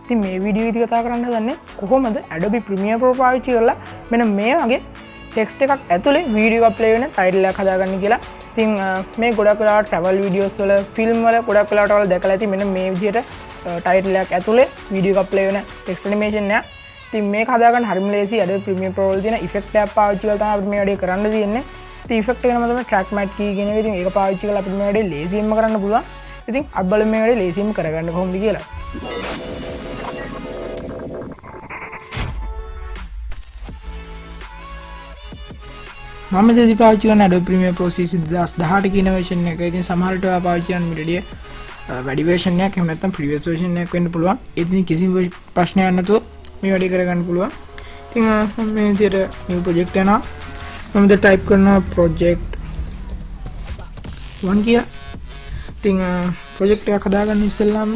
ඉතින් මේ වීඩියෝ එකේදී කතා කරන්න හදන්නේ කොහොමද Adobe Premiere Pro පාවිච්චි කරලා මෙන්න මේ වගේ ටෙක්ස්ට් එකක් ඇතුලේ වීඩියෝ එකක් ප්ලේ වෙන ටයිටල් එකක් හදාගන්න කියලා. ඉතින් මේ ගොඩක් වෙලාවට travel videos වල film වල ගොඩක් වෙලාවට ඔයාලා දැකලා ඇති මෙන්න මේ විදිහට ටයිටල් එකක් ඇතුලේ වීඩියෝ එකක් ප්ලේ වෙන ටෙක්ස්ට් ඇනිමේෂන් එක. ඉතින් මේක හදාගන්න හරිම ලේසි. Adobe Premiere Pro වල තියෙන effect app පාවිච්චි කරලා තමයි අපිට මේ වැඩේ කරන්න තියෙන්නේ. ඉතින් effect එක නම තමයි track matte key කියන එක. ඉතින් ඒක පාවිච්චි කරලා අපිට මේ වැඩේ ලේසියෙන්ම කරන්න පුළුවන්. ඉතින් අපි බලමු මේ වැඩේ ලේසියෙන්ම කරගන්න කොහොමද කියලා. මම ඉතින් පාවිච්චි කරන Adobe Premiere Pro 2018 කියන version එක. ඉතින් සමහරට ඔයා පාවිච්චි කරන මීඩිය වැඩි version එකක් එහෙම නැත්නම් previous version එකක් වෙන්න පුළුවන්. ඉතින් කිසිම ප්‍රශ්නයක් නැතුව මේ වැඩේ කරගන්න පුළුවන්. ඉතින් මම මේ විදිහට new project යනවා. මම දැන් type කරනවා project 1 කියලා. ඉතින් project එකක් හදාගන්න ඉස්සෙල්ලාම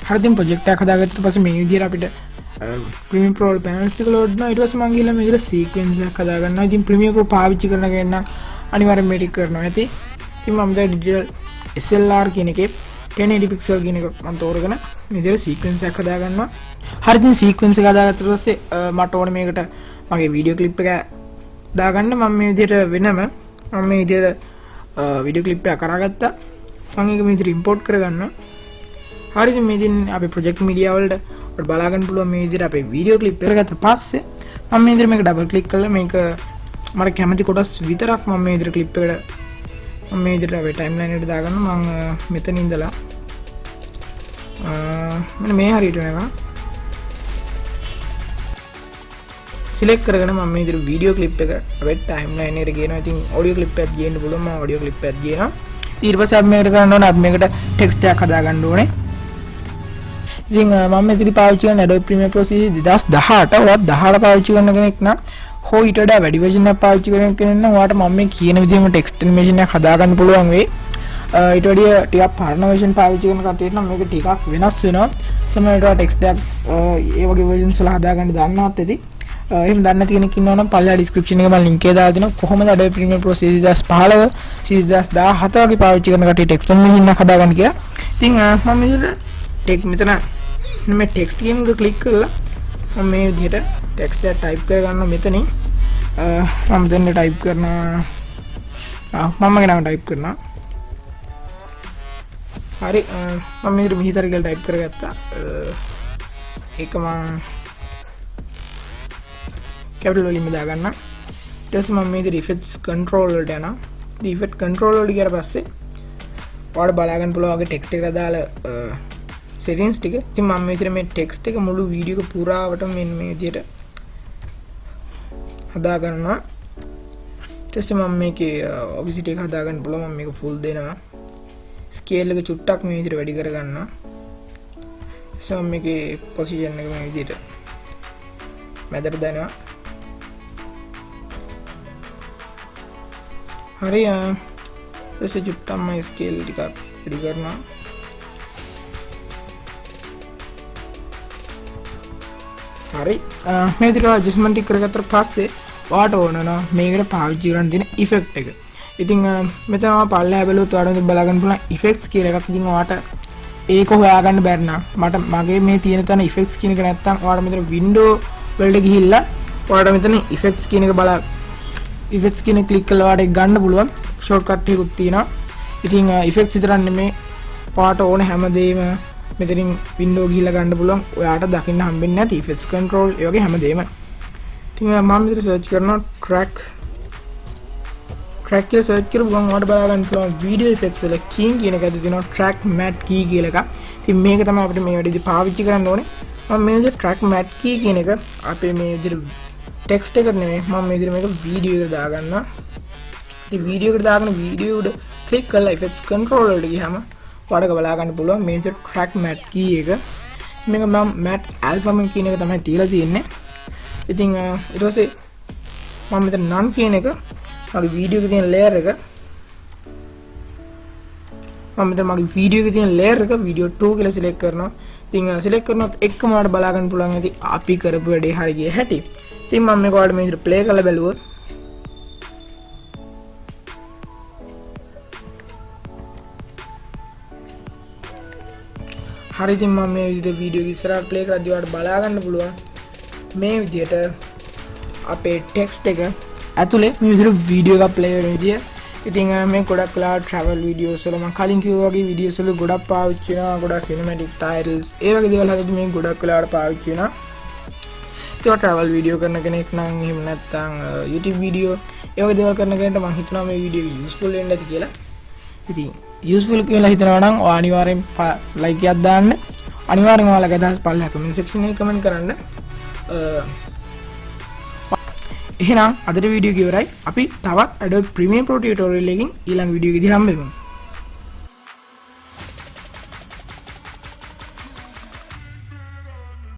හරියටම project එකක් හදාගත්තට පස්සේ මේ විදිහට අපිට Premiere Pro panels එක load කරනවා. ඊට පස්සේ මම ගිහලා මේ විදිහට sequence එකක් හදාගන්නවා. ඉතින් Premiere Pro පාවිච්චි කරන කෙනෙක් නම් අනිවාර්යයෙන් මේක කරනවා ඇති. ඉතින් මම දැන් digital SLR කියන එකේ 1080 pixel කියන එක මම තෝරගෙන මේ විදිහට sequence එකක් හදාගන්නවා. හරියටම sequence එක හදාගත්තට පස්සේ මට ඕනේ මේකට මගේ video clip එක දාගන්න. මම මේ විදිහට වෙනම මම මේ විදිහට video clip එක කරගත්තා. මම ඒක මේ විදිහට import කරගන්නවා. හරිද මේ ඉතින් අපේ project media වලට ඔයාලා බලා ගන්න පුළුවන් මේ විදිහට අපේ video clip එක ගත්ත පස්සේ මම මේ විදිහට මේක double click කරලා මේක මට කැමති කොටස් විතරක් මම මේ විදිහට clip එකට මම මේ විදිහට අපේ timeline එකට දාගන්න. මම මෙතන ඉඳලා මෙන්න මේ හරියට වෙනවා select කරගෙන මම මේ විදිහට video clip එක අපේ timeline එකට ගේනවා. ඉතින් audio clip එකක් ගේන්න පුළුවන්. මම audio clip එකක් ගේනවා. ඊට පස්සේ අපි මේකට කරන්න ඕනේ අපි මේකට text එකක් හදාගන්න ඕනේ. ඉතින් මම මෙතන පාවිච්චි කරන Adobe Premiere Pro 2018 ඔයාත් 18 පාවිච්චි කරන කෙනෙක් නම් හෝ ඊට වඩා වැඩි version එකක් පාවිච්චි කරන කෙනෙක් නම් ඔයාට මම මේ කියන විදිහම text animation එකක් හදාගන්න පුළුවන් වෙයි. ඊට වඩා ටිකක් පරණ version පාවිච්චි කරන කට්ටියට නම් මේක ටිකක් වෙනස් වෙනවා. සමහරවිට ඔයා text එකක් ඒ වගේ versions වල හදාගන්න දන්නවත් ඇති. එහෙම දන්නේ නැති කෙනෙක් ඉන්නවා නම් පල්ලා description එකේ මම link එක දාලා දෙනවා. කොහොමද Adobe Premiere Pro 2015 2017 වගේ පාවිච්චි කරන කට්ටිය text animation එකක් හදාගන්න කියලා. ඉතින් මම මෙතන මෙතන මේ ටෙක්ස්ට් කියන එක ක්ලික් කරලා මම මේ විදිහට ටෙක්ස්ට් එක ටයිප් කරගන්නවා මෙතනින්. මම දැන් ටයිප් කරනවා මම නම ටයිප් කරනවා. හරි මම මේ විදිහට මිහිසර කියලා ටයිප් කරගත්තා. ඒක මම capital වලින්ම දාගන්න. ඊට පස්සේ මම මේ විදිහට effects control වලට යනවා. ඉතින් effect control වලට ගියාට පස්සේ ඔයාලට බලා ගන්න පුළුවන් වගේ ටෙක්ස්ට් එකට දාලා settings ටික. ඉතින් මම මේ විදිහට මේ ටෙක්ස්ට් එක මුළු වීඩියෝ එක පුරාවටම මේ විදිහට හදා ගන්නවා. ඊට පස්සේ මම මේකේ opacity එක හදා ගන්න පුළුවන්. මම මේක full දෙනවා. scale එක චුට්ටක් මේ විදිහට වැඩි කර ගන්නවා. ඊට මම මේකේ position එක මේ විදිහට මැදට දානවා. හරි ඊට පස්සේ චුට්ටක් මම scale ටිකක් වැඩි කරනවා. හරි මේ විදිහට adjustment එක කරගත්තට පස්සේ ඔයාට ඕන නම් මේකට පාවිච්චි කරන්න තියෙන effect එක. ඉතින් මෙතන පල්ලෙහා බැලුවොත් ඔයාලට බලා ගන්න පුළුවන් effects කියලා එකක්. ඉතින් ඔයාට ඒක හොයාගන්න බැරි නම් මට මගේ මේ තියෙන තැන effects කියන එක නැත්තම් ඔයාලා මෙතන window වලට ගිහිල්ලා ඔයාලට මෙතන effects කියන එක බලා effects කියන එක ක්ලික් කරලා ඔයාලට ඒක ගන්න පුළුවන්. shortcut එකකුත් තියෙනවා. ඉතින් effects විතරක් නෙමේ ඔයාට ඕන හැමදේම මෙතනින් window ගිහිල්ලා ගන්න පුළුවන්. ඔයාට දකින්න හම්බෙන්නේ නැති effects control ඒ වගේ හැමදේම. ඉතින් මම මෙතන search කරනවා track කියලා search කරපු ගමන් ඔයාලට බලා ගන්න පුළුවන් video effects වල key කියන එක ඇතුලේ තියෙනවා track matte key කියලා එකක්. ඉතින් මේක තමයි අපිට මේ වැඩේදී පාවිච්චි කරන්න ඕනේ. මම මේ විදිහට track matte key කියන එක අපේ මේ විදිහට text එකට නෙමෙයි මම මේ විදිහට මේක video එකට දාගන්නවා. ඉතින් video එකට දාගෙන video උඩ click කරලා effects control වලට ගියාම ඔයාලට බලා ගන්න පුළුවන් මේ විදිහට track matte key එක. මේක මම matte alpha කියන එක තමයි තියලා තියෙන්නේ. ඉතින් ඊට පස්සේ මම මෙතන none කියන එක මගේ වීඩියෝ එකේ තියෙන layer එක මම මෙතන මගේ වීඩියෝ එකේ තියෙන layer එක video 2 කියලා select කරනවා. ඉතින් select කරනොත් එක්කම ඔයාලට බලා ගන්න පුළුවන් ඇති අපි කරපු වැඩේ හරිය ගියේ හැටි. ඉතින් මම මේක ඔයාලට මේ විදිහට play කරලා බැලුවොත් හරි ඉතින් මම මේ විදිහට වීඩියෝ එක ඉස්සරහට ප්ලේ කරද්දී ඔයාලට බලා ගන්න පුළුවන් මේ විදිහට අපේ ටෙක්ස්ට් එක ඇතුලේ මේ විදිහට වීඩියෝ එකක් ප්ලේ වෙන විදිය. ඉතින් මේ ගොඩක් වෙලා travel videos වල මම කලින් කිව්වා වගේ videos වල ගොඩක් පාවිච්චි වෙනවා ගොඩක් cinematic titles ඒ වගේ දේවල් හදද්දී මේ ගොඩක් වෙලාවට පාවිච්චි වෙනවා. ඒක travel video කරන කෙනෙක් නම් එහෙම නැත්නම් YouTube video ඒ වගේ දේවල් කරන කෙනෙක්ට මම හිතනවා මේ video එක useful වෙන්න ඇති කියලා. ඉතින් useful කියලා හිතනවා නම් ඔයා අනිවාර්යෙන් like එකක් දාන්න. අනිවාර්යෙන්ම ඔයාලගේ අදහස් පල්ලෙහා comment section එකේ comment කරන්න. එහෙනම් අදට වීඩියෝ එක ඉවරයි. අපි තවත් Adobe Premiere Pro tutorial එකකින් ඊළඟ වීඩියෝ එකේදී හම්බෙමු.